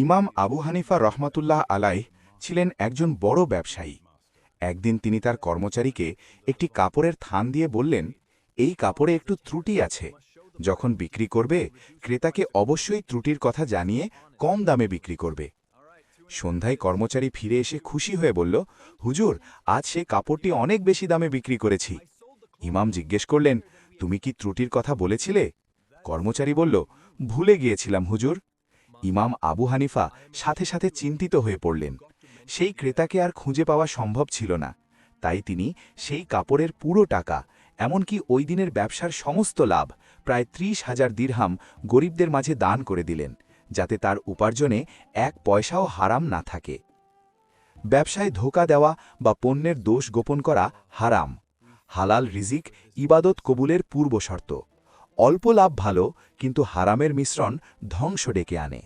ইমাম আবু হানিফা রহমাতুল্লাহ আলাইহ ছিলেন একজন বড় ব্যবসায়ী। একদিন তিনি তার কর্মচারীকে একটি কাপড়ের থান দিয়ে বললেন, এই কাপড়ে একটু ত্রুটি আছে, যখন বিক্রি করবে ক্রেতাকে অবশ্যই ত্রুটির কথা জানিয়ে কম দামে বিক্রি করবে। সন্ধ্যায় কর্মচারী ফিরে এসে খুশি হয়ে বলল, হুজুর, আজ সে কাপড়টি অনেক বেশি দামে বিক্রি করেছি। ইমাম জিজ্ঞেস করলেন, তুমি কি ত্রুটির কথা বলেছিলে? কর্মচারী বলল, ভুলে গিয়েছিলাম হুজুর। ইমাম আবু হানিফা সাথে সাথে চিন্তিত হয়ে পড়লেন। সেই ক্রেতাকে আর খুঁজে পাওয়া সম্ভব ছিল না। তাই তিনি সেই কাপড়ের পুরো টাকা, এমনকি ওই দিনের ব্যবসার সমস্ত লাভ, প্রায় ৩০,০০০ দিরহাম গরিবদের মাঝে দান করে দিলেন, যাতে তার উপার্জনে এক পয়সাও হারাম না থাকে। ব্যবসায় ধোঁকা দেওয়া বা পণ্যের দোষ গোপন করা হারাম। হালাল রিজিক ইবাদত কবুলের পূর্বশর্ত। অল্প লাভ ভালো, কিন্তু হারামের মিশ্রণ ধ্বংস ডেকে আনে।